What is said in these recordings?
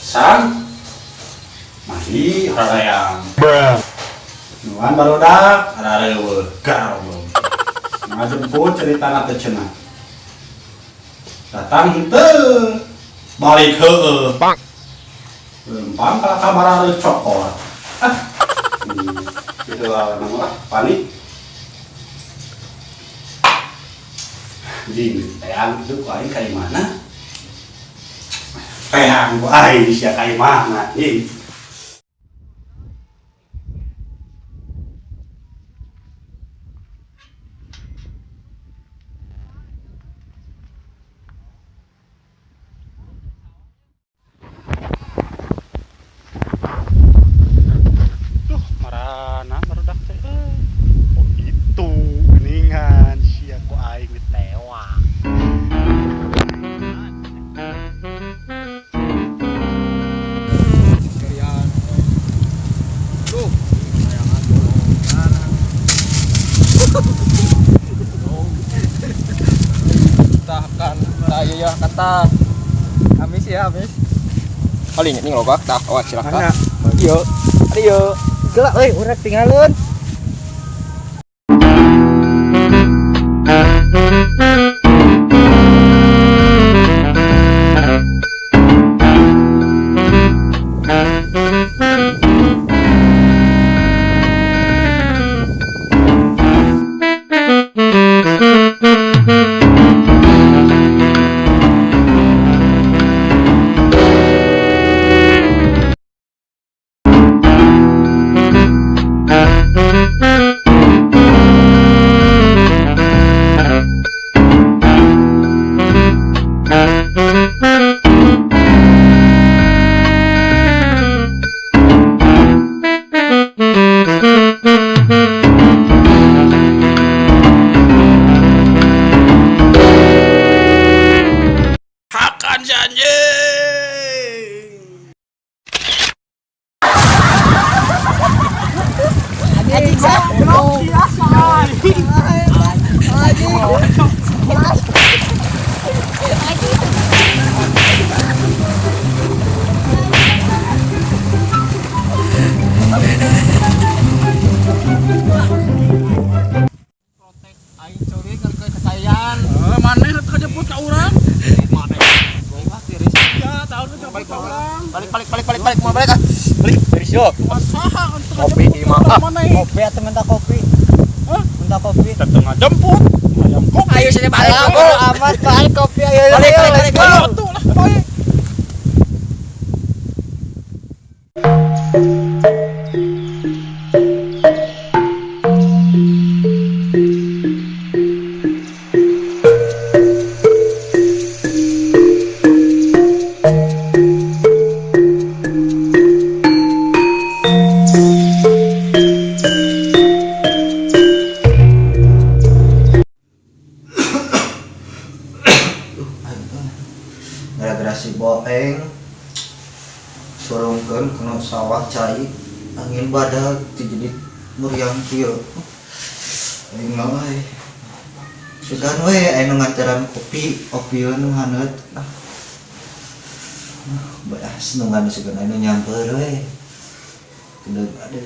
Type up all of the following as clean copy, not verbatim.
Sang masih orang yang nuan barudak ada rewe garong ngajemput cerita nate cenah datang henteu balik heueuh lempang ka kamar cokor itu nama panik ding tayang itu aing ka mana tayang ku aing sia ka mana ih ya kata Amis ya Amis paling ini ngelobak tak awak silakan yuk ayo gelak urang tinggalin balik mau balik ah balik beres yuk kopi mah kopi atau minta kopi minta kopi setengah jemput ayam kopi ayo sini balik amat balik kopi ayo balik tuh lah balik si boeng surungkeun kena sawah cai angin badag jadi muriang kieu aing mah sugan we anu nganteran kopi nu haneut beas nu nganu sugan anu nyamper we kudu ada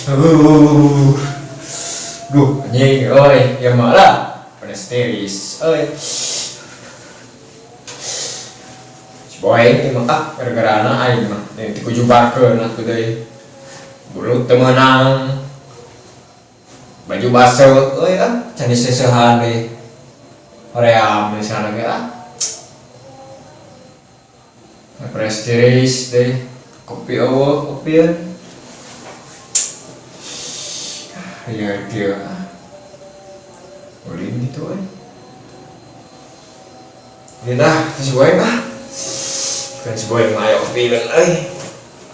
Duh, anjing, oi, ya malah pada steris, oi. Boy, ini mah gara-gara anak aing mah, nanti ku jumparkeun atuh deui. Bulu teu meunang. Baju baso, oi can diseusehan deui. Hoream misalna ge presteris deh, kopi eueuh, kopian. Ya dia ulin gitu ya dah si boy mah kan si boy mah ayo pilih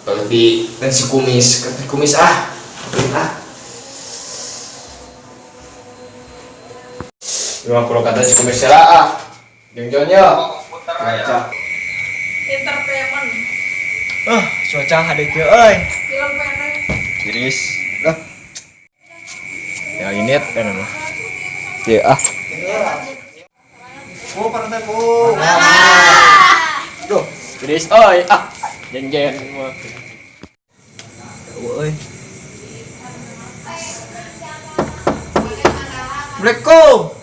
kalau di kan si kumis ulin cuma kalau kata si kumis lah jongjonnya baca entertainment cuaca ada ke film pendek tiris dah ya ini kan mah ya oh pantai po duh tiris oi jeng mah oi Assalamualaikum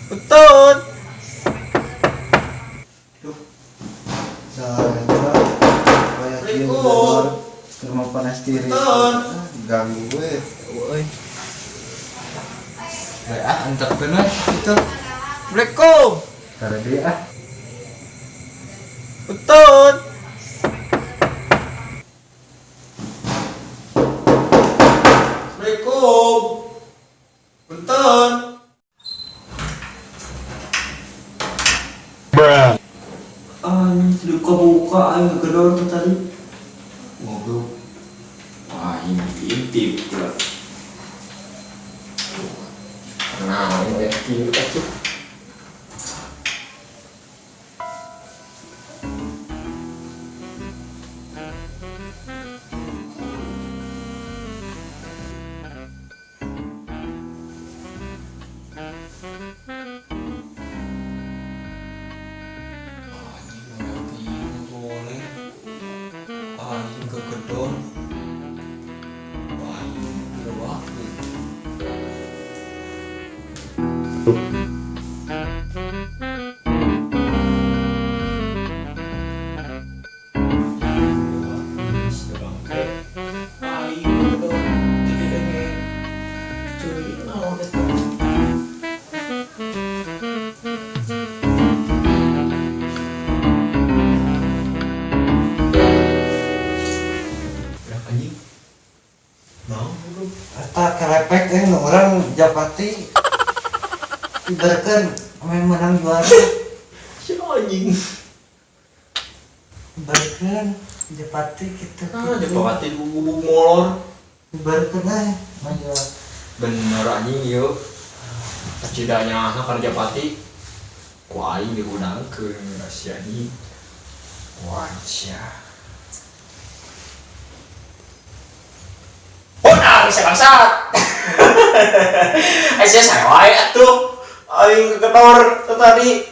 betul Rumah panas diri ganggu gue woi antar bener itu Assalamualaikum karena dia betul Assalamualaikum betul buka ayo gedor tuh tadi ngobrol wah ini intip pula nah ini kita tuh gedor wah ini waktu tak kerepek orang Japati ibaratkan main menang juara si anjing ibaratkan Japati kita Japati gubuk molor ibaratkan aja bener anjing yuk cidanya karena Japati kuai dihudangkeun rahasia ini wajah bisa bangsat. Saya wae atuh. Aing keketor tadi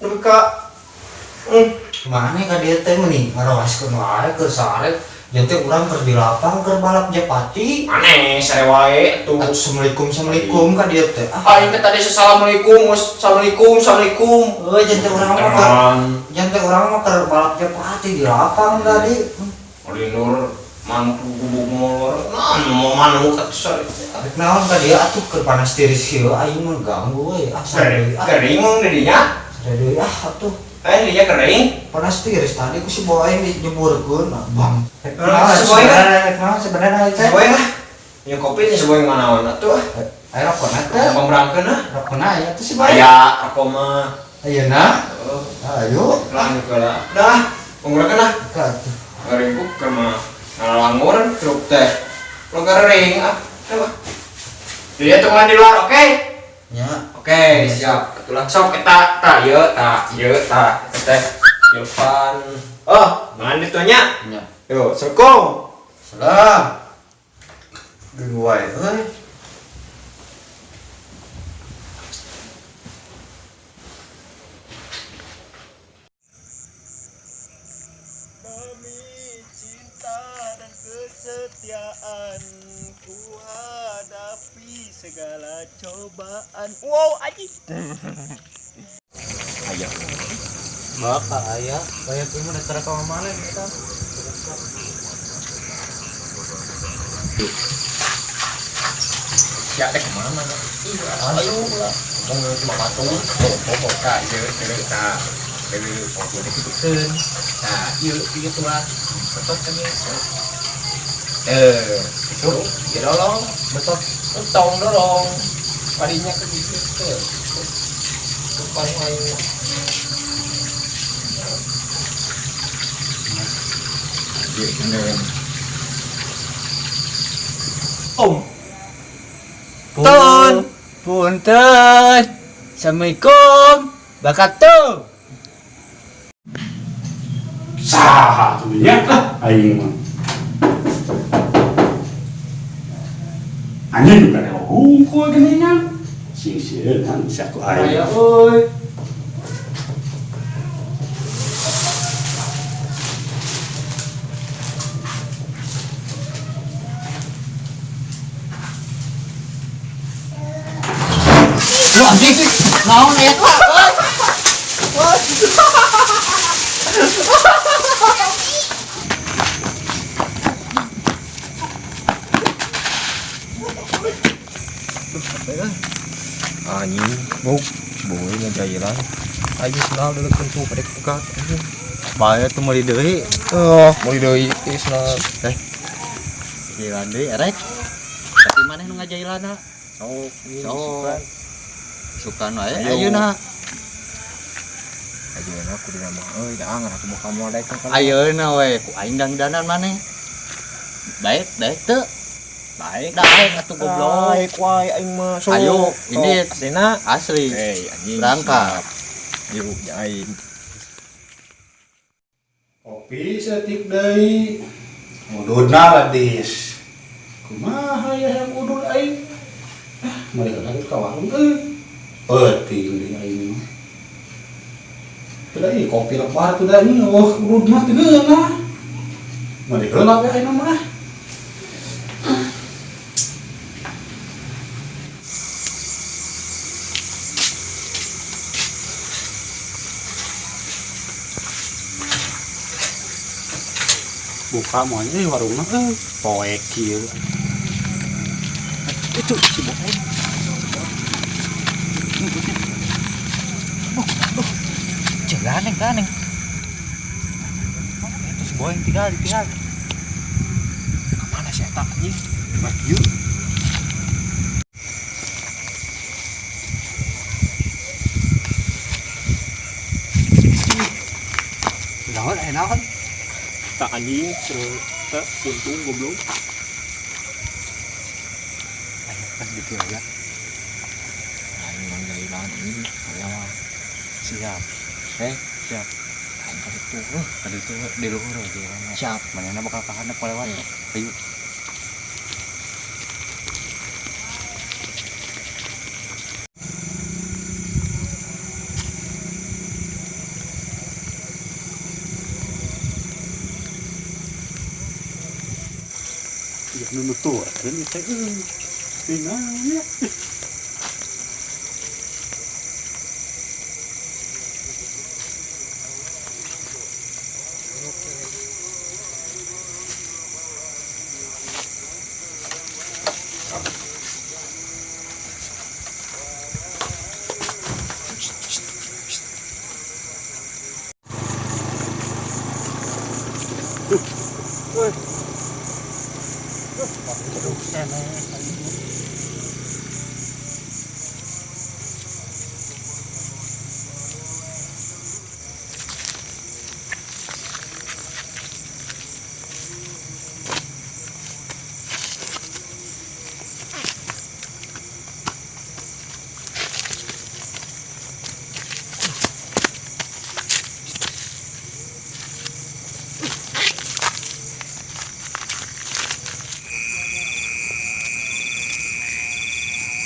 nebuka. Mana ka dieu teh meni ngarawaskeun wae keur sare. Yen teh urang keur di lapang keur balap Japati. Aneh sare wae atuh. Assalamualaikum ka dieu teh. Aing teh tadi assalamualaikum. Jen teh urang mah keur balap Japati di lapang tadi. Olinur mantu gubuk molor mau manu katusari naon ka dia atuh keur panas tiris ieu aing mah ganggu we kering mong didinya deui atuh dinya kering panas tiris tadi ku si boy dijeburkeun bang si boy sebenarnya si boy lah nya kopi nya si boy nganaon atuh aya rokona teh pemberangkeun rokona aya teh si boy aya rokok mah ayeuna ayo lang heula dah pemberangkeun lah ka atuh kering ku keur mah ngalangur truk teh lo kering coba dia tunggu di luar oke siap itulah sok kita teh depan mana ditunya yuk assalamualaikum salam geus wae euy segala cobaan. Wow, anjing. Ayo. Maka ayah, kayak gimana cara kau mana kita? Ya dek mana? Ayo lah. Ngomong cuma patung. Oh, kak, jadi kak. Jadi foto dikitukeun. Nah, ieu gitu lah. Betot kan ya. Itu ya dorong, betot. Tong dorong. Parinya ke situ. Paling lain. Punten. Assalamualaikum. Bakatu. Sah tuh nya aing mah. Anjing juga ada hungkul geningan. Sieun kan sak aing. Aya euy. Lu anjing sih, naon eta? Anjing, buk, boy ngajailan. Ayo senal dulu kuntu pada pegat. Bahaya tuh mau deui. Mau deui isna. Jailan deui erek. Tapi maneh nu ngajailana? Sok. Sukan wae ayeuna. Ayeuna aku di nama euy da angar aku buka modal kan. Ayeuna we ku aing dangdanan maneh. Baik teu. Baik. Daek atuh goblok. Baik wae aing mah. Ayo, ini asina asli. anjing. Berangkat. Yuk jain. Kopi setik deui. Ududna ladis. Kumaha ya yang udud aing? Mereka kan ka warung euy. Penting deui aing mah. Teu ieu kopi lebar teu da ieu udud mah teu geunah. Mari heula we aing mah. Buka moalnya di warungna poek kieu. Itu si boy. Ganeng. Itu si boy tinggal. Kemana sih eta anjing? Baju. Lawan enak kan? Tak anjing, tak untung goblok. Ayo kan gitu ya. Anjing ngajailan ini kayak siap. Siap. Tadi itu di luhur aja. Siap, manehna bakal kahandap lewat. Ayo. Ya nunutur kan teh tinggalnya.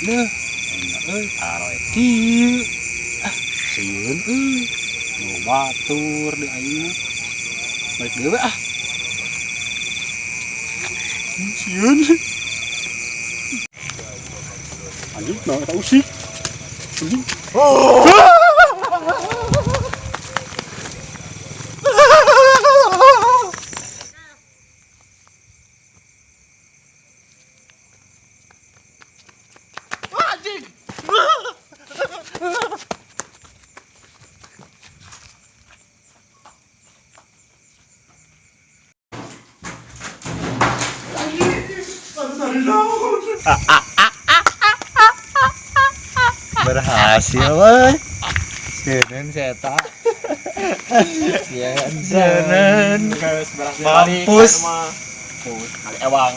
Nah, taruh kieu. Sieun mau batur di aing. Balik dewe sieun. Anjing, nah eta usik. Anjing. Berhasil weh. Seuneun seta. Seuneun. Mampus. Kali ewang.